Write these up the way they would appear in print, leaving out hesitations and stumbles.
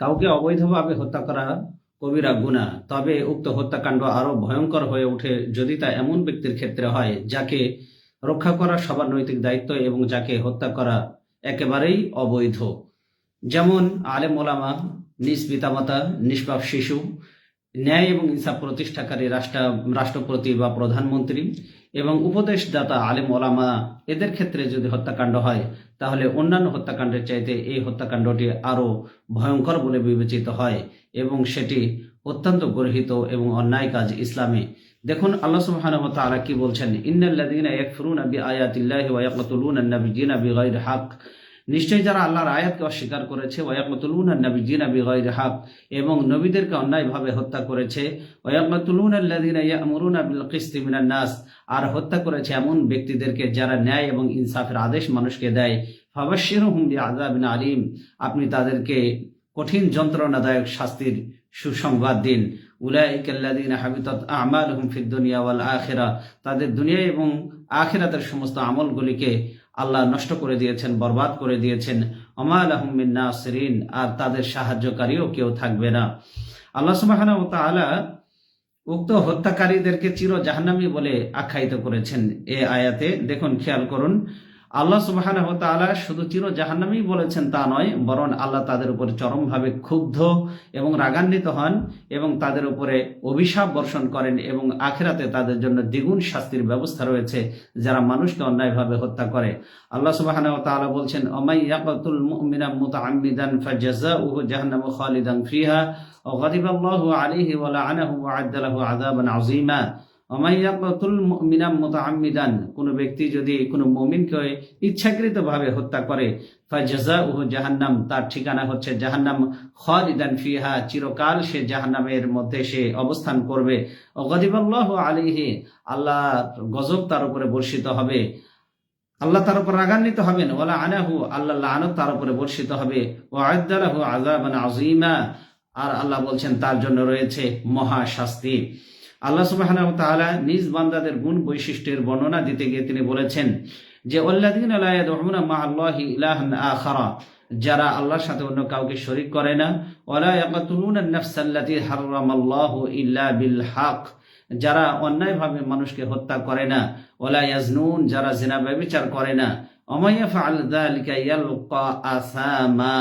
কাউকে অবৈধভাবে হত্যা করা কবিরা গুনাহ, তবে উক্ত হত্যাকাণ্ড আরো ভয়ঙ্কর হয়ে ওঠে যদি তা এমন ব্যক্তির ক্ষেত্রে হয় যাকে রক্ষা করা সবার নৈতিক দায়িত্ব এবং যাকে হত্যা করা একেবারেই অবৈধ। যেমন আলেম ওলামা, নিজ পিতামাতা, নিষ্পাপ শিশু, ন্যায় এবং ইনসাফ প্রতিষ্ঠাকারী রাষ্ট্রপতি বা প্রধানমন্ত্রী এবং উপদেশদাতা আলেম ওলামা, এদের ক্ষেত্রে যদি হত্যাকাণ্ড হয় তাহলে অন্যান্য হত্যাকাণ্ডের চাইতে এই হত্যাকাণ্ডটি আরো ভয়ঙ্কর বলে বিবেচিত হয় এবং সেটি অত্যন্ত গর্হিত এবং অন্যায় কাজ ইসলামে। দেখুন আল্লাহ সুবহানাহু ওয়া তাআলা কি বলছেন, ইন্নাল্লাযীনা ইয়াকফুরুনা বিআয়াতিল্লাহি ওয়া ইয়াকতুলুনা আন-নাবিয়্যিনা বিগাইরি হক, নিশ্চয়ই যারা আল্লাহর আয়াতকে অস্বীকার করেছে, ওয়ায়াকতুলুনা আন-নাবিয়্যিনা বিগাইরি হক, এবং নবীদেরকে অন্যায়ভাবে হত্যা করেছে, ওয়ায়াকতুলুনা আল্লাযীনা ইয়া'মুরুনা বিল কিসতি মিনান নাস, আর হত্যা করেছে এমন ব্যক্তিদেরকে যারা ন্যায় এবং ইনসাফের আদেশ মানুষকে দেয়, ফাবাশশিরহুম বিআযাবিন আলীম, আপনি তাদেরকে কঠিন যন্ত্রণাদায়ক শাস্তির সুসংবাদ দিন। উলাইকাল্লাযীনা হাবিতাত আমালুহুম ফিদ দুনিয়া ওয়াল আখিরাহ, তাদের দুনিয়া এবং আখিরাতের সমস্ত আমলগুলিকে আল্লাহ নষ্ট করে দিয়েছেন, বরবাদ করে দিয়েছেন। ওমা লাহুম মিন নাসিরিন, আর তাদের সাহায্যকারীও কেউ থাকবে না। আল্লাহ সুবহানাহু ওয়া তাআলা উক্ত হত্যাকারীদেরকে চির জাহান্নামী বলে আখ্যায়িত করেছেন এ আয়াতে। দেখুন, খেয়াল করুন, আল্লাহ সুবহানাহু ওয়া তাআলা শুধু চির জাহান্নামী বলেছেন তা নয়, বরং আল্লাহ তাদের উপরে চরমভাবে ক্ষুব্ধ এবং রাগান্বিত হন এবং তাদের উপরে অভিশাপ বর্ষণ করেন এবং আখিরাতে তাদের জন্য দ্বিগুণ শাস্তির ব্যবস্থা রয়েছে যারা মানুষকে অন্যায়ভাবে হত্যা করে। আল্লাহ সুবহানাহু ওয়া তাআলা বলছেন, ওমাই ইয়াকতুল মুমিনা মুতাআম্মিদান ফাজাযাউহু জাহান্নামু খালিদান ফিহা ওয়া গাদিবাল্লাহু আলাইহি ওয়া লা'নাহু ওয়া আ'আদ্দা লাহু আযাবান আযীমা। কোন ব্যক্তি যদি কোনো মুমিনকে ইচ্ছাকৃতভাবে হত্যা করে, ফাজাযাউহু জাহান্নাম, তার ঠিকানা হচ্ছে জাহান্নাম, খালিদান ফিহা, চিরকাল সে জাহান্নামের মধ্যে সে অবস্থান করবে। গাদিবাল্লাহু আলাইহি, আল্লাহ গজব তার উপরে বর্ষিত হবে, আল্লাহ তার উপর রাগান্বিত হবেন। ওয়ালা আনাহু, আল্লাহ লানত তার উপরে বর্ষিত হবে। ওয়া আ'আদ্দা লাহু আযাবান আযীমা, আর আল্লাহ বলছেন তার জন্য রয়েছে মহা শাস্তি। আল্লাহ সুবহানাহু ওয়া তাআলা নিজ বান্দাদের গুণ বৈশিষ্ট্যের বর্ণনা দিতে গিয়ে তিনি বলেছেন যে, ওয়াল্লাযীনা লা ইয়াদউনা মা'আল্লাহি ইলাহান আখারা, যারা আল্লাহর সাথে অন্য কাউকে শরীক করে না, ওয়ালা ইয়াকতুলুনা আন-নাফসাল্লাতী হারামাল্লাহু ইল্লা বিল হক, যারা অন্যায়ভাবে মানুষকে হত্যা করে না, ওয়ালা ইয়াজনুন, যারা জিনা ব্যভিচার করে না, ওয়া মান ইয়াফআল যালিকা ইয়ালকা আসামা,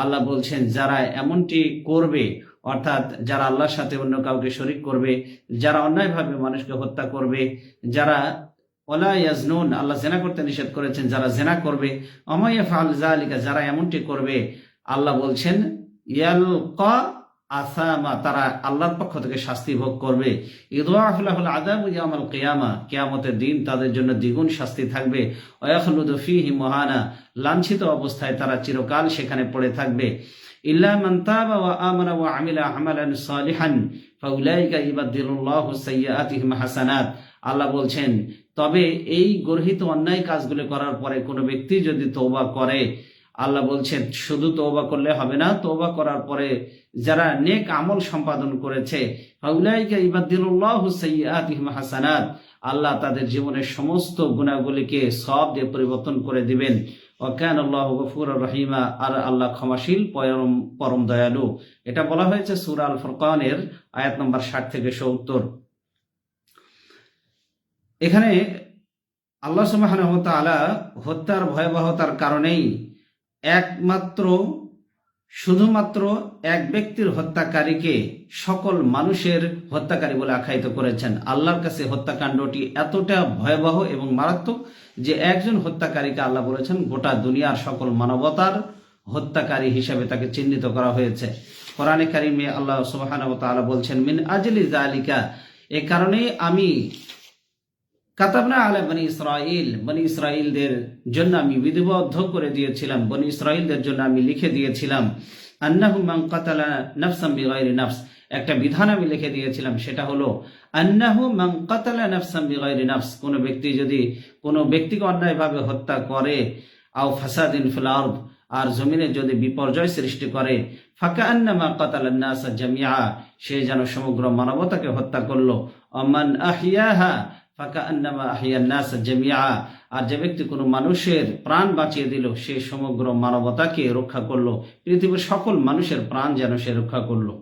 আল্লাহ বলছেন যারা এমনটি করবে, অর্থাৎ যারা আল্লাহর সাথে অন্য কাউকে শরীক করবে, যারা অন্যায়ভাবে মানুষকে হত্যা করবে, যারা ওয়ালা ইয়াজনুন, আল্লাহ জেনা করতে নিষেধ করেছেন, যারা জেনা করবে, ওয়া মান ইয়াফআল যালিকা, যারা এমনটি করবে, আল্লাহ বলছেন ইয়ালকা আসামা, তারা আল্লাহর পক্ষ থেকে শাস্তি ভোগ করবে। ইযআফ লাহুল আযাবু ইয়াউমাল কিয়ামা, কিয়ামতের দিন তাদের জন্য দ্বিগুণ শাস্তি থাকবে। ওয়া ইয়াখলুদু ফীহি মুহানা, লাঞ্ছিত অবস্থায় তারা চিরকাল সেখানে পড়ে থাকবে। ইল্লা মান তাবা ওয়া আমানা ওয়া আমিলা আমালান সালিহান ফাউলাইকা ইবাদদিলুল্লাহু সাইয়্যাতিহিম হাসানাত, আল্লাহ বলছেন তবে এই গর্হিত অন্যায় কাজগুলো করার পরে কোনো ব্যক্তি যদি তওবা করে, আল্লাহ বলছেন শুধু তওবা করলে হবে না, তওবা করার পরে যারা নেক আমল সম্পাদন করেছে, ফাউলাইকা ইবাদদিলুল্লাহু সাইয়্যাতিহিম হাসানাত, আল্লাহ তাদের জীবনের সমস্ত গুনাহগুলিকে সওয়াব দিয়ে পরিবর্তন করে দিবেন। ওয়া কানা আল্লাহু গফুরুর রহিমা, আর আল্লাহ ক্ষমাশীল পরম দয়ালু। এটা বলা হয়েছে সূরা আল ফুরকানের আয়াত নম্বর 60 থেকে 70। এখানে আল্লাহ সুবহানাহু ওয়া তাআলা হত্যার ভয়াবহতার কারণেই শুধুমাত্র এক ব্যক্তির হত্যাকারীকে সকল মানুষের হত্যাকারী বলে আখ্যায়িত করেছেন। আল্লাহর কাছে হত্যাকাণ্ডটি এতটা ভয়াবহ এবং মারাত্মক যে একজন হত্যাকারীকে আল্লাহ বলেছেন গোটা দুনিয়ার সকল মানবতার হত্যাকারী হিসেবে তাকে চিহ্নিত করা হয়েছে। কোরআনে কারিমে আল্লাহ সুবহানাহু ওয়া তাআলা বলছেন, মিন আজলি যালিকা, এ কারণেই আমি কাতাবনা আলা বনি ইসরাইল, বনি ইসরাইলদের জন্য আমি বিধিবদ্ধ করে দিয়েছিলাম, বনি ইসরাইলদের জন্য আমি লিখে দিয়েছিলাম, আন্নাহু মান কাতালা নাফসান বিগাইরি নাফস, একটা বিধান আমি লিখে দিয়েছিলাম, সেটা হলো আন্নাহু মান কাতালা নাফসান বিগাইরি নাফস, কোনো ব্যক্তি যদি কোনো ব্যক্তিকে অন্যায়ভাবে হত্যা করে, আও ফাসাদিন ফিল আরদ, আর জমিনে যদি বিপর্যয় সৃষ্টি করে, ফাকান্নামা কাতালান নাস জামিআ, সে যেন সমগ্র মানবতাকে হত্যা করলো। ওমান আহিয়াহা ফাকান্নামা আহিয়ান নাস জামিআ, আর যে ব্যক্তি কোনো মানুষের প্রাণ বাঁচিয়ে দিল, সে সমগ্র মানবতাকে রক্ষা করলো, পৃথিবীর সকল মানুষের প্রাণ যেন সে রক্ষা করলো।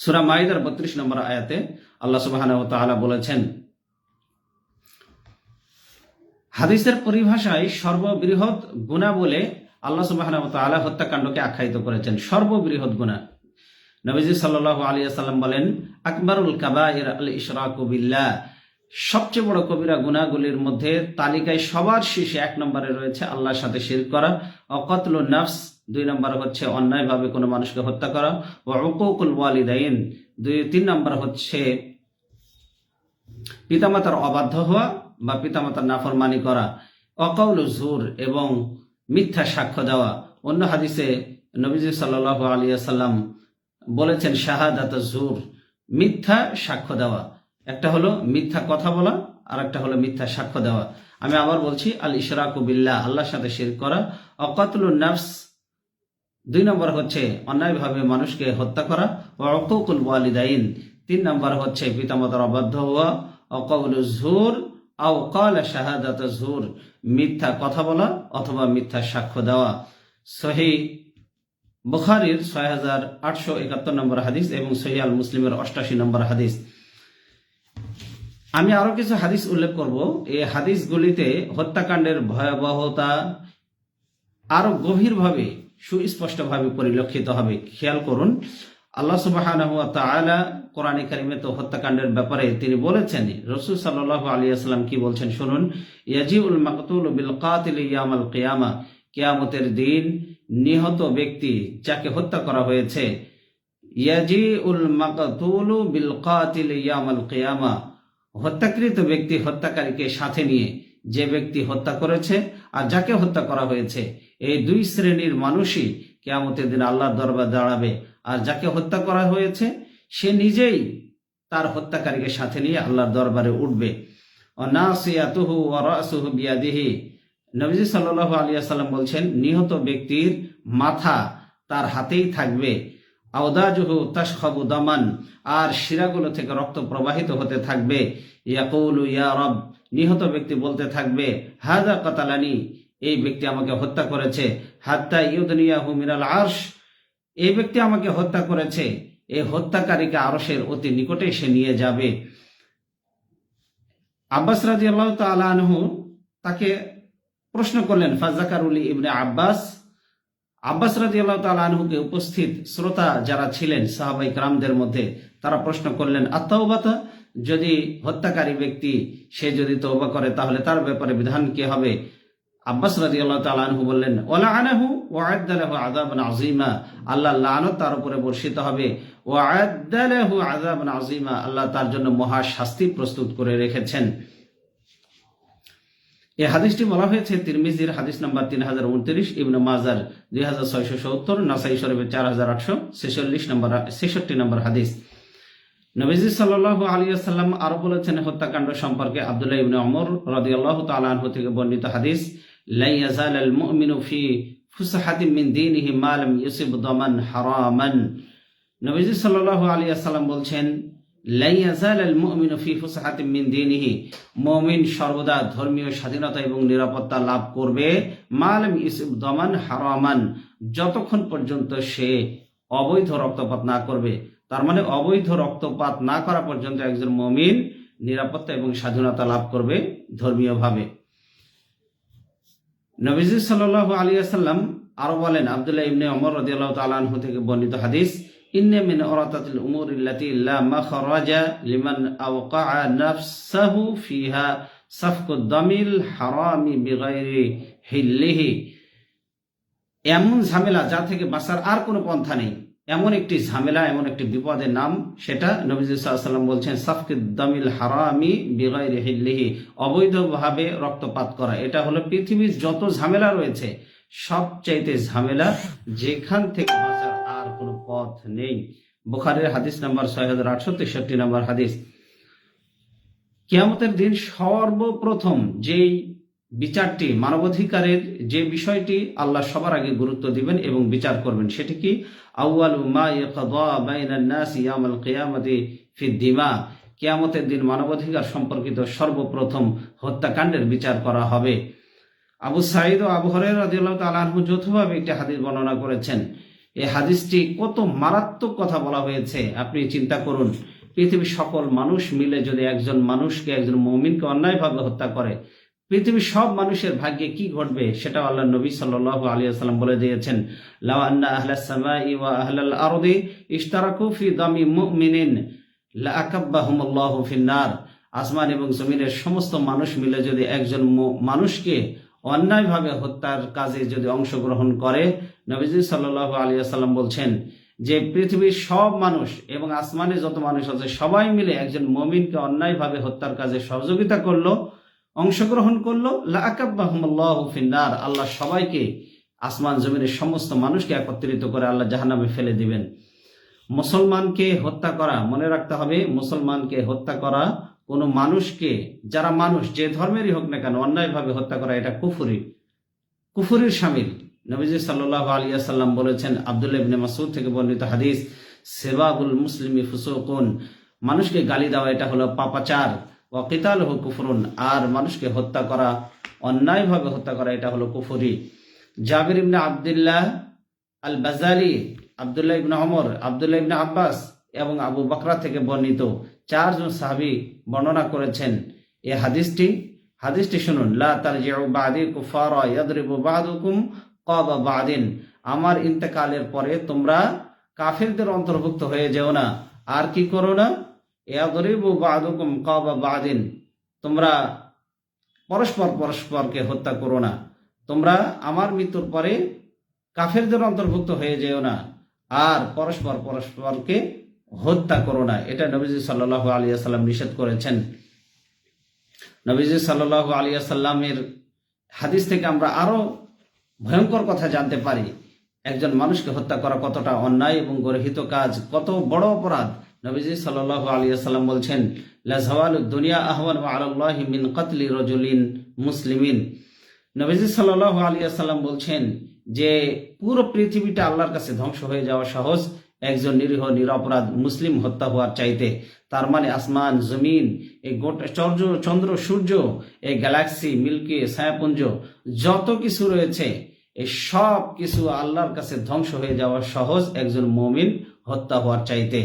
সূরা মাইদার 32 নম্বর আয়াতে আল্লাহ সুবহানাহু ওয়া তাআলা বলেছেন, হাদিসের পরিভাষায় সর্ববৃহৎ গুনাহ বলে আল্লাহ সুবহানাহু ওয়া তাআলা হত্যাকাণ্ডকে আখ্যায়িত করেছেন। সর্ববৃহৎ গুনাহ। নবীজি সাল্লাল্লাহু আলাইহি ওয়াসাল্লাম বলেন, আকবারুল কাবাইর আল ইশরাকু বিল্লাহ, সবচেয়ে বড় কবিরা গুনাহগুলির মধ্যে তালিকায় সবার শীর্ষে 1 নম্বরে রয়েছে আল্লাহর সাথে শিরক করা, ওয়া কতলুন নাফস 2 নম্বর হচ্ছে অন্যায়ভাবে কোনো মানুষকে হত্যা করা, ওয়া উকুকুল ওয়ালিদাইন 3 নম্বর হচ্ছে পিতামাতার অবাধ্য হওয়া বা পিতামাতার নাফরমানি করা, ওয়া কাউলু জুর এবং মিথ্যা সাক্ষ্য দেওয়া। অন্য হাদিসে নবীজি সাল্লাল্লাহু আলাইহি ওয়াসাল্লাম বলেছেন শাহাদাত জুর, মিথ্যা সাক্ষ্য দেওয়া। একটা হলো মিথ্যা কথা বলা, আর একটা হলো মিথ্যা সাক্ষ্য দেওয়া। আমি আবার বলছি, আল ইশরাকু বিল্লাহ, আল্লাহর সাথে শিরক করা, ওয়া কতলুন নাফস 2 নম্বর হচ্ছে অন্যায়ভাবে মানুষকে হত্যা করা, ওয়া উকুকুল ওয়ালিদাইন 3 নম্বর হচ্ছে পিতামাতার অবাধ্য হওয়া, ওয়া কাউলু জুর আও ক্বালা শাহাদাত জুর, মিথ্যা কথা বলা অথবা মিথ্যা সাক্ষ্য দেওয়া। সহিহ বুখারীর 6871 নম্বর হাদিস এবং সহিহ আল মুসলিমের 88 নম্বর হাদিস। আমি আরো কিছু হাদিস উল্লেখ করব। এই হাদিসগুলিতে হত্যাকাণ্ডের ভয়াবহতা আরো গভীরভাবে সুস্পষ্টভাবে পরিলক্ষিত হবে। খেয়াল করুন, আল্লাহ সুবহানাহু ওয়া তাআলা কোরআনে কারিমে তো হত্যাকাণ্ডের ব্যাপারে তিনি বলেছেন। রাসূল সাল্লাল্লাহু আলাইহি ওয়াসাল্লাম কি বলছেন শুনুন, ইয়াজিউল মাকতুলু বিল কাতিল ইয়াউমাল কিয়ামা, কিয়ামতের দিন নিহত ব্যক্তি যাকে হত্যা করা হয়েছে, ইয়াজিউল মাকতুলু বিল কাতিল ইয়াউমাল কিয়ামা, হত্যাকৃত ব্যক্তি হত্যাকারীকে সাথে নিয়ে, যে ব্যক্তি হত্যা করেছে আর যাকে হত্যা করা হয়েছে, এই 2 শ্রেণীর মানুষই কিয়ামতের দিন আল্লাহর দরবারে দাঁড়াবে। আর যাকে হত্যা করা হয়েছে সে নিজেই তার হত্যাকারীকে সাথে নিয়ে আল্লাহর দরবারে উঠবে। নাসিয়াতুহু ওয়া রাসুহু বিয়াদিহি, নবীজি সাল্লাল্লাহু আলাইহি ওয়াসাল্লাম বলছেন, নিহত ব্যক্তির মাথা তার হাতেই থাকবে। আওদাজুহু তাশখাবু দামান, আর শিরাগুলো থেকে রক্ত প্রবাহিত হতে থাকবে। ইয়াকুলু ইয়া রব, নিহত ব্যক্তি বলতে থাকবে, হাযা কাতালানি, এই ব্যক্তি আমাকে হত্যা করেছে। হাত্তা ইউদনিয়াহু মিনাল আরশ, এই ব্যক্তি আমাকে হত্যা করেছে, এই হত্যাকারীকে আরশের অতি নিকটে সে নিয়ে যাবে। আব্বাস রাদিয়াল্লাহু তাআলা আনহু তাকে প্রশ্ন করলেন, ফাজাকারুলি ইবনে আব্বাস, আব্বাস রাদিয়াল্লাহু তাআলা আনহুকে উপস্থিত শ্রোতা যারা ছিলেন সাহাবায়ে কেরামদের মধ্যে, তারা প্রশ্ন করলেন, আত-তাওবাতা, যদি হত্যাকারী ব্যক্তি সে যদি তওবা করে তাহলে তার ব্যাপারে বিধান কি হবে? আব্বাস রাদিয়াল্লাহু তাআলা আনহু বললেন, ওয়ালাআনাহু ওয়া আ'আদ্দা লাহু আযাবান আযীমা, আল্লাহ লানত তার উপরে বর্ষিত হবে। ওয়া আ'আদ্দা লাহু আযাবান আযীমা, আল্লাহ তার জন্য মহা শাস্তি প্রস্তুত করে রেখেছেন। এই হাদিসটি বলা হয়েছে তিরমিজির হাদিস নাম্বার 3029, ইবনে মাজার 2670, নাসাই শরীফের 4846 নম্বর হাদিস। নবীজি সাল্লাল্লাহু আলাইহি ওয়াসাল্লাম আরো বলেছেন হত্যাকাণ্ড সম্পর্কে, আব্দুল্লাহ ইবনে ওমর রাদিয়াল্লাহু তাআলা আনহু থেকে বর্ণিত হাদিস, লা ইয়াজালুল মুমিনু ফি ফুসহাতিন মিন দীনিহি মা লাম ইউসিব দামান হারামান। নবীজি সাল্লাল্লাহু আলাইহি ওয়াসাল্লাম বলছেন, লা ইয়াজালুল মুমিনু ফি ফুসহাতিন মিন দীনিহি, মুমিন সর্বদা ধর্মীয় স্বাধীনতা এবং নিরাপত্তা লাভ করবে, মা লাম ইউসিব দামান হারামান, যতক্ষণ পর্যন্ত সে অবৈধ রক্তপাত না করবে। তার মানে অবৈধ রক্তপাত না করা পর্যন্ত একজন মুমিন নিরাপত্তা এবং স্বাধীনতা লাভ করবে ধর্মীয়ভাবে। নবীজি সাল্লাল্লাহু আলাইহি ওয়াসাল্লাম আরো বলেন, আব্দুল্লাহ ইবনে ওমর রাদিয়াল্লাহু তাআলা আনহু থেকে বর্ণিত হাদিস, ইন্না মিন আরাতাতিল উমুরিল্লাতি লা মাখরাজা লিমান আওকাআ নাফসাহু ফিহা সাফকুদ দামিল হারামি বিগাইরি হিল্লিহি, এমন ঝামেলা যা থেকে বাঁচার আর কোনো পন্থা নেই, এমন একটি ঝামেলা, এমন একটি বিপদের নাম, সেটা নবীজি সাল্লাল্লাহু আলাইহি ওয়াসাল্লাম বলছেন সাফকুদ দামিল হারামি বিগাইরি হিল্লিহি, অবৈধভাবে রক্তপাত করা। এটা হলো পৃথিবীর যত ঝামেলা রয়েছে সবচাইতে ঝামেলা, যেখান থেকে বাঁচার আর কোনো পথ নেই। বুখারীর হাদিস নাম্বার 6863 নম্বর হাদিস। কিয়ামতের দিন সর্বপ্রথম যেই বিচারটি, মানবাধিকারের যে বিষয়টি আল্লাহ সবার আগে গুরুত্ব দিবেন এবং বিচার করবেন, সেটি কি? আউয়ালু মা ইয়াকদা বাইনান নাস ইয়াউমাল কিয়ামাতি ফিদ দিমা, কিয়ামতের দিন মানবাধিকার সম্পর্কিত সর্বপ্রথম হত্যাকাণ্ডের বিচার করা হবে। আবু সাঈদ ও আবু হুরায়রা রাদিয়াল্লাহু তাআলা আনহু যৌথভাবে একটি হাদিস বর্ণনা করেছেন। এই হাদিসটি কত মারাত্মক কথা বলা হয়েছে আপনি চিন্তা করুন। পৃথিবীর সকল মানুষ মিলে যদি একজন মানুষকে, একজন মুমিনকে অন্যায়ভাবে হত্যা করে, পৃথিবীর সব মানুষের ভাগ্যে কি ঘটবে সেটা আল্লাহ নবী সাল্লাল্লাহু আলাইহি ওয়াসাল্লাম বলে দিয়েছেন। লাউ আন্না আহলাস সামাই ওয়া আহলাল আরদি ইশতারাকু ফি দামি মুমিনিন লাআকাব্বাহুমুল্লাহু ফিন-নার। আসমান এবং জমিনের সমস্ত মানুষ মিলে যদি একজন মানুষকে অন্যায়ভাবে হত্যার কাজে যদি অংশগ্রহণ করে, নবীজি সাল্লাল্লাহু আলাইহি ওয়াসাল্লাম বলছেন যে পৃথিবীর সব মানুষ এবং আসমানে যত মানুষ আছে সবাই মিলে একজন মুমিনকে অন্যায়ভাবে হত্যার কাজে সহযোগিতা করলো, অংশগ্রহণ করলো, লাআকাব্বাহুমুল্লাহু ফিন-নার, আল্লাহ সবাইকে, আসমান জমিনের সমস্ত মানুষকে একত্রিত করে আল্লাহ জাহান্নামে ফেলে দিবেন। মুসলমানকে হত্যা করা, মনে রাখতে হবে, মুসলমানকে হত্যা করা, কোনো মানুষকে, যারা মানুষ যে ধর্মেরই হোক না কেন, অন্যায়ভাবে হত্যা করা এটা কুফরির শামিল। নবীজি সাল্লাল্লাহু আলাইহি ওয়াসাল্লাম বলেছেন, আব্দুল্লাহ ইবনে মাসউদ থেকে বর্ণিত হাদিস, সিবাবুল মুসলিমি ফুসুকুন, মানুষকে গালি দেওয়া এটা হলো পাপাচার, ওয়া কিতালুহু কুফরুন, আর মানুষকে হত্যা করা, অন্যায়ভাবে হত্যা করা এটা হলো কুফরি। জাবির ইবনে আব্দুল্লাহ আল বাজালি, আব্দুল্লাহ ইবনে ওমর, আব্দুল্লাহ ইবনে আব্বাস এবং আবু বকরা থেকে বর্ণিত 4 জন সাহাবী বর্ণনা করেছেন এই হাদিসটি শুনুন। লা তারজিউ বাদি কুফারা ইয়াদরিবু বাদুকুম ক্বাবা বাদিন, আমার ইন্তেকালের পরে তোমরা কাফেরদের অন্তর্ভুক্ত হয়ে যেও না। আর কি করো না? ইয়াদরিবু বাদুকুম ক্বাবা বাদিন, তোমরা পরস্পরকে হত্যা করো না। তোমরা আমার মৃত্যুর পরে কাফেরদের অন্তর্ভুক্ত হয়ে যেও না, আর পরস্পরকে হত্যা করো না। এটা নবীজি সাল্লাল্লাহু আলাইহি ওয়াসাল্লাম নিষেধ করেছেন। নবীজি সাল্লাল্লাহু আলাইহি ওয়াসাল্লামের হাদিস থেকে আমরা আরো ভয়ঙ্কর কথা জানতে পারি। একজন মানুষকে হত্যা করা কতটা অন্যায় এবং গর্হিত কাজ, কত বড় অপরাধ। নবীজি সাল্লাল্লাহু আলাইহি ওয়াসাল্লাম বলছেন, লা যাওয়ালুদ দুনিয়া আহওয়ানু আলাল্লাহি মিন কতলি রাজুলিন মুসলিমিন। নবীজি সাল্লাল্লাহু আলাইহি ওয়াসাল্লাম বলছেন যে পুরো পৃথিবীটা আল্লাহর কাছে ধ্বংস হয়ে যাওয়া সহজ একজন নিরীহ নিরপরাধ মুসলিম হত্যা হওয়ার চাইতে। তার মানে আসমান জমিন, এই গোটা চন্দ্র সূর্য, এই গ্যালাক্সি, মিল্কি, ছায়াপুঞ্জ, যত কিছু রয়েছে, এই সব কিছু আল্লাহর কাছে ধ্বংস হয়ে যাওয়া সহজ একজন মুমিন হত্যা হওয়ার চাইতে।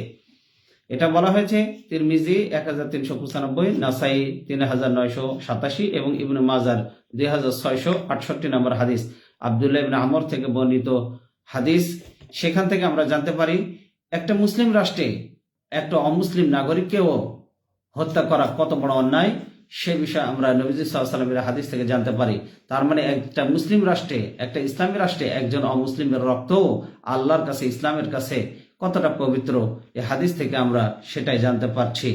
এটা বলা হয়েছে তিরমিজি 1395, নাসাই 3987 এবং ইবনে মাজার 2668 নম্বর হাদিস, আব্দুল্লাহ ইবনে আমর থেকে বর্ণিত হাদিস। সেখান থেকে আমরা জানতে পারি একটা মুসলিম রাষ্ট্রে একটা অমুসলিম নাগরিককেও হত্যা করা কত বড় অন্যায়, সে বিষয়ে আমরা নবীজি সাল্লাল্লাহু আলাইহি ওয়াসাল্লামের হাদিস থেকে জানতে পারি। তার মানে একটা মুসলিম রাষ্ট্রে, একটা ইসলামী রাষ্ট্রে একজন অমুসলিমের রক্ত আল্লাহর কাছে, ইসলামের কাছে কতটা পবিত্র, এই হাদিস থেকে আমরা সেটাই জানতে পারছি।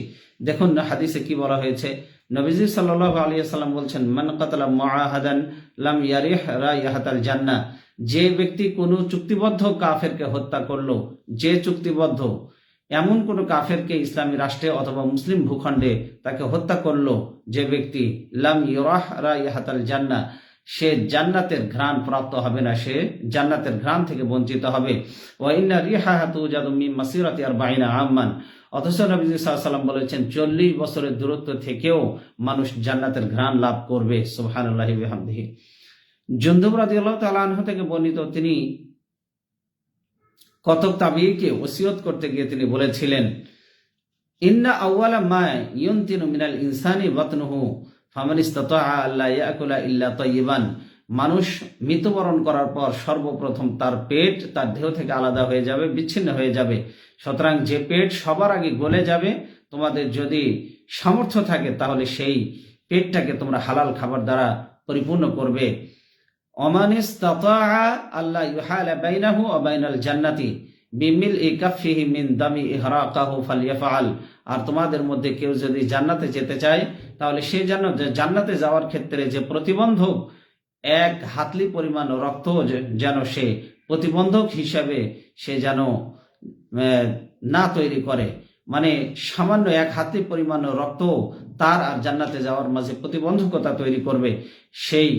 দেখুন হাদিসে কি বলা হয়েছে। নবীজি সাল্লাল্লাহু আলাইহি ওয়াসাল্লাম বলছেন, মান কাতালা মুআহাদান লাম ইয়ারিহ রাইহাতাল জান্নাহ, যে ব্যক্তি কোনো চুক্তিবদ্ধ কাফেরকে হত্যা করলো, যে চুক্তিবদ্ধ এমন কোন কাফেরকে ইসলামী রাষ্ট্রে অথবা মুসলিম ভূখণ্ডে তাকে হত্যা করলো, যে ব্যক্তি, লাম ইউরাহ রাইহাতাল জান্নাহ, সে জান্নাতের ঘ্রাণ প্রাপ্ত হবে না, সে জান্নাতের ঘ্রাণ থেকে বঞ্চিত হবে। ওয়া ইন্না রিহাহা তুজাদু মিন মাসিরাতি 40 আমান, অথচ নবী সাল্লাল্লাহু আলাইহি ওয়াসাল্লাম বলেছেন 40 বছরের দূরত্ব থেকেও মানুষ জান্নাতের ঘ্রাণ লাভ করবে। সুবহানাল্লাহি ওয়া বিহামদিহি। জুনদুব রাদিয়াল্লাহু তাআলা আনহু থেকে বর্ণিত, তিনি কতক তাবিঈকে ওসিয়ত করতে গিয়ে তিনি বলেছিলেন, ইন্না আউয়ালা মা ইউনতিনু মিনাল ইনসানি বাতনুহু ফামান ইসতাতাআ আল্লা ইয়াকুলা ইল্লা তাইয়িবান, মানুষ মৃত্যুবরণ করার পর সর্বপ্রথম তার পেট তার দেহ থেকে আলাদা হয়ে যাবে, বিচ্ছিন্ন হয়ে যাবে। সুতরাং যে পেট সবার আগে গলে যাবে, তোমাদের যদি সামর্থ্য থাকে তাহলে সেই পেটটাকে তোমরা হালাল খাবার দ্বারা পরিপূর্ণ করবে। ওমান ইসতাতাআ আল্লা ইউহালা বাইনাহু ওয়া বাইনাল জান্নাতি বিমিলই কাফিহি মিন দামি ইহরাকাহু ফালইয়াফআল, আর তোমাদের মধ্যে কেউ যদি জান্নাতে যেতে চায় তাহলে সে জান্নাতে যাওয়ার ক্ষেত্রে যে প্রতিবন্ধক, এক হাতলি পরিমাণ রক্ত যেন সে প্রতিবন্ধক হিসাবে সে যেন না তৈরি করে, মানে সামান্য এক হাতলি পরিমাণ রক্ত তার আর জান্নাতে যাওয়ার মাঝে প্রতিবন্ধকতা তৈরি করবে। সেই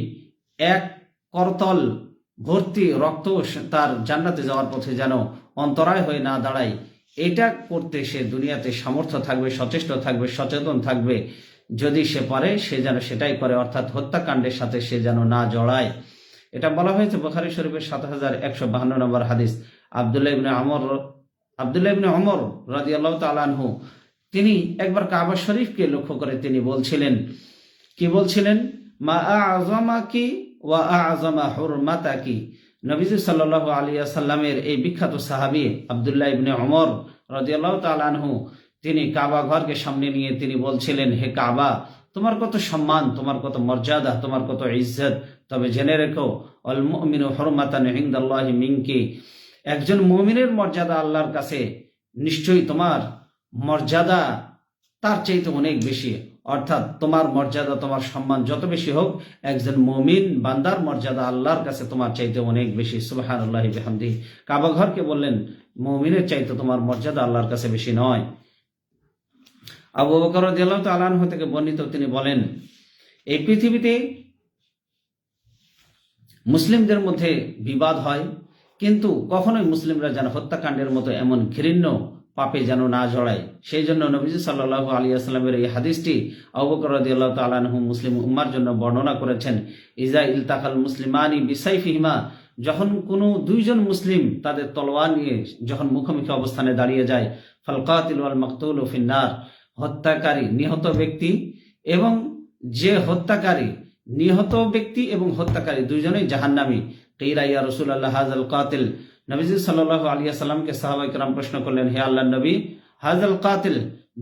এক করতল ভর্তি রক্ত তার জান্নাতে যাওয়ার পথে যেন অন্তরায় হয়ে না দাঁড়ায়, এটা করতে সে দুনিয়াতে সামর্থ্য থাকবে, সচেষ্ট থাকবে, সচেতন থাকবে। যদি সে পারে সে যেন সেটাই করে, অর্থাৎ হত্যাকাণ্ডের সাথে সে যেন না জড়ায়। এটা বলা হয়েছে বুখারী শরীফের ৭,১৫২ নম্বর হাদিস। আব্দুল্লাহ ইবনে ওমর রাদিয়াল্লাহু তাআলা আনহু তিনি একবার কাবা শরীফকে লক্ষ্য করে তিনি বলছিলেন, কি বলছিলেন? মা আ'যামাকি ওয়া আ'যামা হুরমাতাকি। নবীজি সাল্লাল্লাহু আলাইহি ওয়াসাল্লামের এই বিখ্যাত সাহাবী আব্দুল্লাহ ইবনে ওমর রাদিয়াল্লাহু তাআলা আনহু তিনি কাবা ঘরকে সামনে নিয়ে তিনি বলছিলেন, হে কাবা, তোমার কত সম্মান, তোমার কত মর্যাদা, তোমার কত ইজ্জত। তবে জেনে রেখো, আল মুমিনু হুরমাতান ইনদাল্লাহি মিনকি, একজন মুমিনের মর্যাদা আল্লাহর কাছে নিশ্চয়ই তোমার মর্যাদা তার চাইতে অনেক বেশি। অর্থাৎ তোমার মর্যাদা, তোমার সম্মান যত বেশি হোক, একজন মুমিন বান্দার মর্যাদা আল্লাহর কাছে তোমার চাইতে অনেক বেশি। সুবহানাল্লাহি বিহামদিহি। কাবা ঘরকে বললেন, মুমিনের চাইতে তোমার মর্যাদা আল্লাহর কাছে বেশি নয়। আবু বকর রাদিয়াল্লাহু তাআলা আনহু থেকে বর্ণিত, তিনি বলেন, এই পৃথিবীতে মুসলিমদের মধ্যে বিবাদ হয়, কিন্তু কখনোই মুসলিমরা যেন হত্যাকাণ্ডের মতো এমন ঘৃণ্য পাপে যেন না জড়ায়। সেই জন্য নবীজি সাল্লাল্লাহু আলাইহি ওয়াসাল্লামের এই হাদিসটি আবু বকর রাদিয়াল্লাহু তাআলা আনহু মুসলিম উম্মার জন্য বর্ণনা করেছেন। ইজা ইলতাকাল মুসলিমানি বিসাইফিহিমা, যখন কোনো দুইজন মুসলিম তাদের তলোয়ার নিয়ে যখন মুখোমুখি অবস্থানে দাঁড়িয়ে যায়, ফাল কাতিল ওয়াল মাকতুলু ফিন্নার, হত্যাকারী নিহত ব্যক্তি এবং যে হত্যাকারী, নিহত ব্যক্তি এবং হত্যাকারী দুইজনেই জাহান্নামী। কিলা ইয়া রাসূলুল্লাহ হাযাল কাতিল, নবীজি সাল্লাল্লাহু আলাইহি ওয়াসাল্লামকে সাহাবায়ে কেরাম প্রশ্ন করলেন, হে আল্লাহর নবী, হাযাল কাতিল,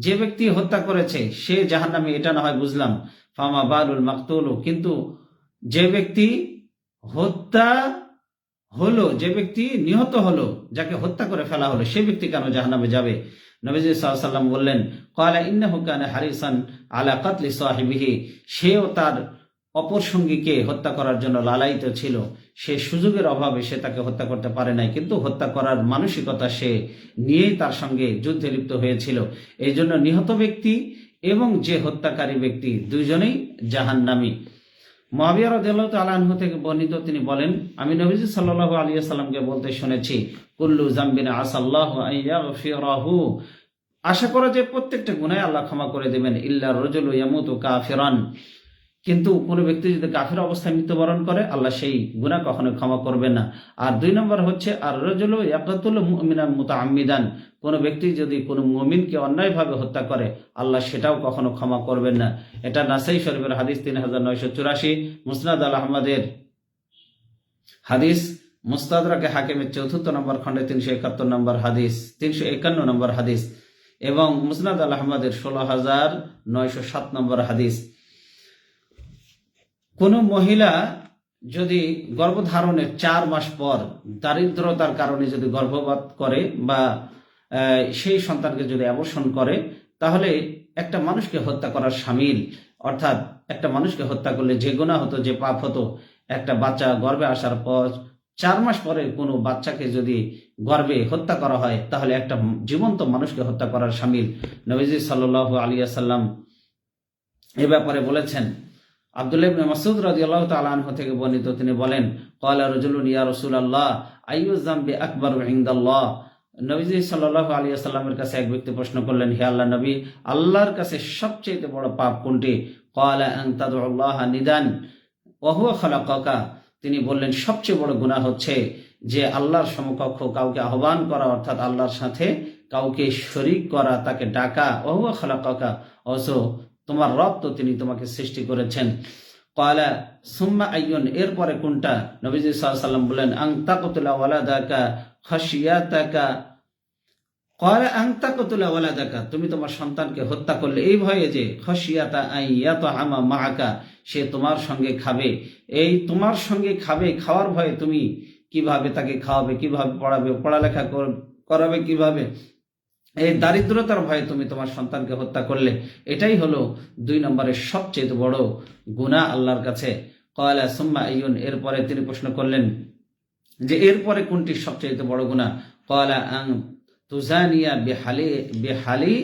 যে ব্যক্তি হত্যা করেছে সে জাহান্নামী, এটা না হয় বুঝলাম। ফামা বালুল মাকতুল, কিন্তু যে ব্যক্তি হত্যা হলো, যে ব্যক্তি নিহত হলো, যাকে হত্যা করে ফেলা হলো, সে ব্যক্তি কেন জাহান্নামে যাবে? নবীজি সাল্লাল্লাহু আলাইহি ওয়াসাল্লাম বললেন, ক্বালা ইন্নাহু কানা হারিসান আলা কাতলি সাহিবিহি, সেও তার অপর সঙ্গীকে হত্যা করার জন্য লালায়িত ছিল। সে সুযোগের অভাবে সে তাকে হত্যা করতে পারে নাই, কিন্তু হত্যা করার মানসিকতা সে নিয়েই তার সঙ্গে যুদ্ধে লিপ্ত হয়েছিল। এই জন্য নিহত ব্যক্তি এবং যে হত্যাকারী ব্যক্তি দুইজনেই জাহান্নামী। মুআবিয়া রাদিয়াল্লাহু তাআলা আনহু থেকে বর্ণিত, তিনি বলেন, আমি নবীজি সাল্লাল্লাহু আলাইহি ওয়াসাল্লামকে বলতে শুনেছি, কুল্লু যামবিন আসাল্লাহু আন ইয়াগফিরাহু, আশা করা যে প্রত্যেকটা গুনাহ আল্লাহ ক্ষমা করে দেবেন, ইল্লা রাজুলু ইয়ামুতু কাফিরান, কিন্তু কোনো ব্যক্তি যদি কাফের অবস্থায় মৃত্যুবরণ করে আল্লাহ সেই গুনাহ কখনো ক্ষমা করবেন না। আর ২ নম্বর হচ্ছে আর রাজুলু ইয়াকতুলু মুমিনান মুতাআম্মিদান, কোনো ব্যক্তি যদি কোনো মুমিনকে অন্যায়ভাবে হত্যা করে আল্লাহ সেটাও কখনো ক্ষমা করবেন না। এটা নাসাই শরীফের হাদিস ৩৯৮৪, মুসনাদ আল আহমদের হাদিস, মুস্তাদরাকে হাকিমের ৪র্থ নম্বর খণ্ডে ৩৭১ নম্বর হাদিস, ৩৫১ নম্বর হাদিস এবং মুসনাদ আল আহমদের ১৬,৯০৭ নম্বর হাদিস। কোনো মহিলা যদি গর্ভধারণের ৪ মাস পর দারিদ্রতার কারণে যদি গর্ভপাত করে বা সেই সন্তানকে যদি অ্যাবর্শন করে, তাহলে একটা মানুষকে হত্যা করার শামিল। অর্থাৎ একটা মানুষকে হত্যা করলে যে গুনাহ হতো, যে পাপ হতো, একটা বাচ্চা গর্ভে আসার পর ৪ মাস পরে কোনো বাচ্চাকে যদি গর্ভে হত্যা করা হয়, তাহলে একটা জীবন্ত মানুষকে হত্যা করার শামিল। নবীজি সাল্লাল্লাহু আলাইহি ওয়াসাল্লাম এ ব্যাপারে বলেছেন। আব্দুল্লাহ ইবনে মাসউদ রাদিয়াল্লাহু তাআলা আনহু থেকে বর্ণিত, তিনি বলেন, ক্বালা রাজুলুন ইয়া রাসূলুল্লাহ আইয়ু যামবি আকবারু ইনদাল্লাহ, নবীজি সাল্লাল্লাহু আলাইহি ওয়াসাল্লামের কাছে এক ব্যক্তি প্রশ্ন করলেন, হে আল্লাহর নবী, আল্লাহর কাছে সবচেয়ে বড় পাপ কোনটি? ক্বালা আন তাদউল্লাহ নিদান ওয়া হুয়া খালাকাকা, তিনি বললেন সবচেয়ে বড় গুনাহ হচ্ছে যে আল্লাহর সমকক্ষ কাউকে আহ্বান করা, অর্থাৎ আল্লাহর সাথে কাউকে শরীক করা, তাকে ডাকা। ওয়া হুয়া খালাকাকা, অথচ তোমার রব তো তিনি তোমাকে সৃষ্টি করেছেন। ক্বালা সুম্মা আইয়ুন, এরপরে কোনটা? নবীজি সাল্লাল্লাহু আলাইহি ওয়াসাল্লাম বলেন, আন তাকতুলা ওয়ালাদাকা খাশিয়াতাকা, ক্বালা আন তাকতুলা ওয়ালাদাকা, তুমি তোমার সন্তানকে হত্যা করলে এই ভয়ে যে খাশিয়াতা আইয়াতআমা মাআকা, সে তোমার সঙ্গে খাবে। এই তোমার সঙ্গে খাবে, খাওয়ার ভয়ে তুমি কিভাবে তাকে খাওয়াবে, কিভাবে পড়াবে, পড়ালেখা করাবে কিভাবে, এই দারিদ্রতার ভয়ে তুমি তোমার সন্তানকে হত্যা করলে। এটাই হলো ২ নম্বরের সবচেয়ে বড় গুনাহ আল্লাহর কাছে। ক্বালা সুম্মা আইয়ুন, এরপরে তিনি প্রশ্ন করলেন যে এরপরে কোনটি সবচেয়ে বড় গুনাহ? ক্বালা আন তুজানিয়া বিহালি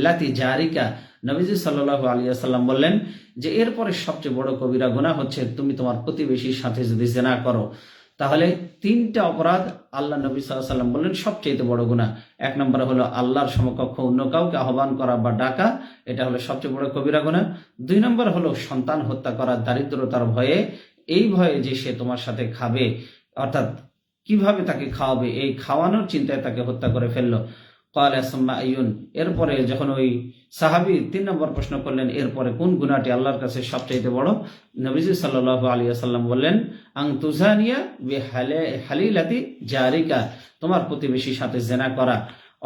লাতি জারিকা, নবীজি সাল্লাল্লাহু আলাইহি ওয়াসাল্লাম বললেন যে এরপরে সবচেয়ে বড় কবিরা গুনাহ হচ্ছে তুমি তোমার প্রতিবেশীর সাথে যদি জিনা করো। তাহলে তিনটা অপরাধ আল্লাহ নবী সাল্লাল্লাহু আলাইহি ওয়াসাল্লাম বললেন সবচেয়ে বড় গুনাহ। এক নম্বরে হলো আল্লাহর সমকক্ষ অন্য কাউকে আহ্বান করা বা ডাকা, এটা হলো সবচেয়ে বড় কবিরা গুনাহ। দুই নম্বর হলো সন্তান হত্যা করা দারিদ্রতার ভয়ে, এই ভয়ে যে সে তোমার সাথে খাবে, অর্থাৎ কিভাবে তাকে খাওয়াবে এই খাওয়ানোর চিন্তায় তাকে হত্যা করে ফেললো। ক্বালা সুম্মা আইয়ুন, এরপরে যখন ওই সাহাবী ৩ নম্বর প্রশ্ন করলেন এরপরে কোন গুনাহটি আল্লাহর কাছে সবচেয়ে বড়, নবীজি সাল্লাল্লাহু আলাইহি ওয়াসাল্লাম বললেন আং তুজানিয়া হালিলাতি জারিকা, তোমার প্রতিবেশীর সাথে জিনা করা,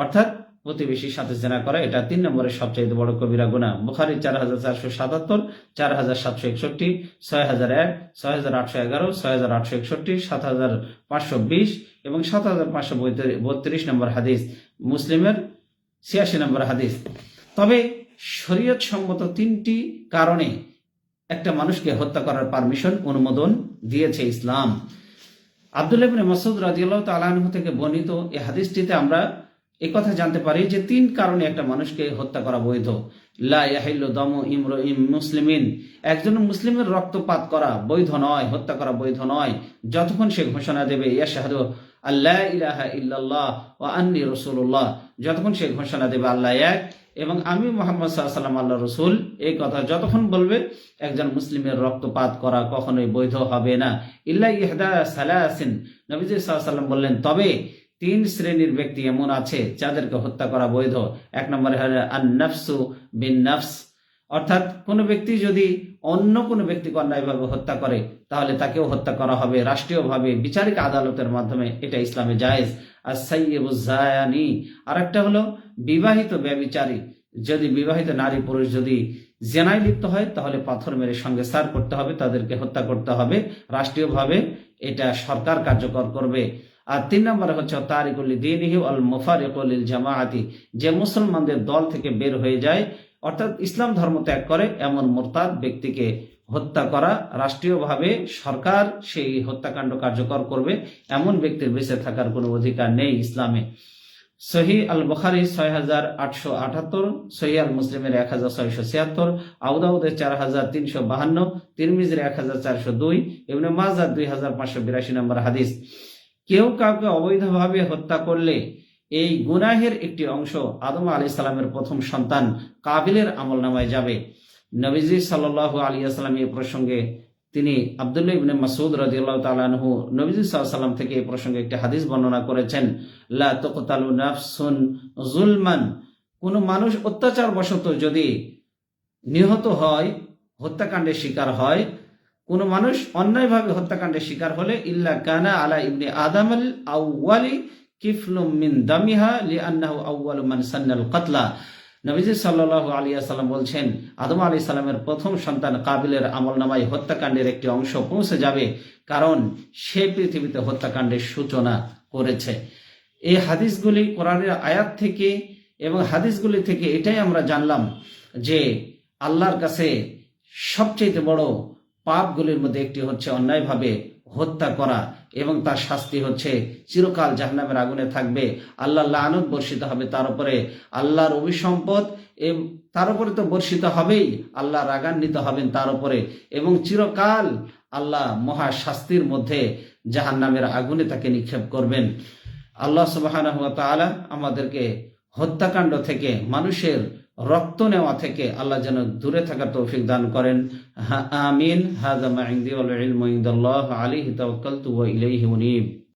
অর্থাৎ প্রতিবেশীর সাথে জিনা করা, এটা ৩ নম্বরের সবচেয়ে বড় কবিরা গুনাহ। বুখারী ৪৪৭৭, ৪৭৬১, ৬০০১, ৬৮১১, ৬৮৬১, ৭৫২০ এবং ৭৫৩২ নম্বর হাদিস, মুসলিমের ৮৬ নম্বর হাদিস। তবে শরীয়ত সম্মত ৩টি কারণে একটা মানুষকে হত্যা করার পারমিশন, অনুমোদন দিয়েছে ইসলাম। আব্দুল্লাহ ইবনে মাসউদ রাদিয়াল্লাহু তাআলা আনহু থেকে বর্ণিত এই হাদিসটিতে আমরা এই কথা জানতে পারি যে ৩ কারণে একটা মানুষকে হত্যা করা বৈধ। লা ইয়াহিল্লু দামু ইমরুইন মুসলিমিন, একজন মুসলিমের রক্তপাত করা বৈধ নয়, হত্যা করা বৈধ নয় যতক্ষণ সে ঘোষণা দেবে ইয়াশহাদু আল্লা ইলাহা ইল্লাল্লাহ ওয়া আন্নী রাসূলুল্লাহ, যতক্ষণ সে ঘোষণা দেবে আল্লাহ এক এবং আমি মুহাম্মদ সাল্লাল্লাহু আলাইহি ওয়াসাল্লাম আল্লাহর রাসূল, এই কথা যতক্ষণ বলবে একজন মুসলিমের রক্তপাত করা কখনোই বৈধ হবে না। ইল্লা ইহদা সালাসিন, নবীজি সাল্লাল্লাহু আলাইহি ওয়াসাল্লাম বললেন তবে ৩ শ্রেণীর ব্যক্তি এমন আছে যাদেরকে হত্যা করা বৈধ। এক নম্বরে হলো আন নাফসু বিন নাফস, অর্থাৎ কোনো ব্যক্তি যদি অন্য কোনো ব্যক্তিকে অন্যায়ভাবে হত্যা করে তাহলে তাকেও হত্যা করা হবে রাষ্ট্রীয়ভাবে বিচারিক আদালতের মাধ্যমে, এটা ইসলামে জায়েজ। আর সাইয়্যিবুজ জায়ানি, আরেকটা হলো বিবাহিত ব্যভিচারী, যদি বিবাহিত নারী পুরুষ যদি জেনায় লিপ্ত হয় তাহলে পাথর মেরে সঙ্গে সার করতে হবে, তাদেরকে হত্যা করতে হবে রাষ্ট্রীয়ভাবে, এটা সরকার কার্যকর করবে। আর ৩ নম্বরে হচ্ছে তারিকুল লিদীনিহি ওয়াল মুফারিকু লিল জামাআতি, যে মুসলমানদের দল থেকে বের হয়ে যায় অর্থাৎ ইসলাম ধর্ম ত্যাগ করে এমন মুরতাদ ব্যক্তিকে হত্যা করা, রাষ্ট্রীয়ভাবে সরকার সেই হত্যাকাণ্ড কার্যকর করবে, এমন ব্যক্তির বেঁচে থাকার কোনো অধিকার নেই ইসলামে। সহিহ আল বুখারী ৬৮৭৮, সহিহ আল মুসলিমের ১৬৭৬, আবু দাউদের ৪৩৫২, তিরমিজির ১৪০২, ইবনে মাজাহ ২৫৮২ নম্বর হাদিস। কেউ কাউকে অবৈধভাবে হত্যা করলে এই গুনাহের একটি অংশ আদম আলাইহিস সালামের প্রথম সন্তান কাবিলের আমলনামায় যাবে। নবীজি সাল্লাল্লাহু আলাইহি ওয়াসাল্লাম এই প্রসঙ্গে তিনি আব্দুল্লাহ ইবনে মাসউদ রাদিয়াল্লাহু তাআলা আনহু নবীজি সাল্লাল্লাহু আলাইহি ওয়াসাল্লাম থেকে এই প্রসঙ্গে একটি হাদিস বর্ণনা করেছেন, লা তুকতালু নাফসুন যুলমান, কোন মানুষ অত্যাচার বশত যদি নিহত হয়, হত্যাকাণ্ডের শিকার হয়, কোন মানুষ অন্যায়ভাবে হত্যাকাণ্ডের শিকার হলে ইল্লা কানা আলা ইবনে আদম আল আউয়ালি কিফলুম মিন দামিহা লিআন্নাহু আউয়ালু মান সান্নাল কাতলা। নবীজি সাল্লাল্লাহু আলাইহি ওয়াসাল্লাম বলছেন আদম আলাইহিস সালামের প্রথম সন্তান কাবিলের আমলনামায় হত্যাকাণ্ডের একটি অংশ পৌঁছে যাবে, কারণ সে পৃথিবীতে হত্যাকাণ্ডের সূচনা করেছে। এই হাদিসগুলি কোরআনের আয়াত থেকে এবং হাদিসগুলি থেকে এটাই আমরা জানলাম যে আল্লাহর কাছে সবচেয়ে বড় পাপগুলির মধ্যে একটি হচ্ছে অন্যায়ভাবে হত্যা করা, এবং তার শাস্তি হচ্ছে চিরকাল জাহান্নামের আগুনে থাকবে, আল্লাহর লানত বর্ষিত হবে তার উপরে, আল্লাহর অভিসম্পদ তার উপরে তো বর্ষিত হবেই, আল্লাহ রাগান্বিত হবেন তার উপরে, এবং চিরকাল আল্লাহ মহা শাস্তির মধ্যে জাহান্নামের আগুনে তাকে নিক্ষেপ করবেন। আল্লাহ সুবহানাহু ওয়া তাআলা আমাদেরকে হত্যাকাণ্ড থেকে, মানুষের রক্ত নেওয়া থেকে আল্লাহ যেন দূরে থাকার তৌফিক দান করেন। আমিন। হাযা মা ইনদি ওয়াল ইলমু ইনদাল্লাহ আলাইহি তাওয়াক্কালতু ওয়া ইলাইহি উনীব।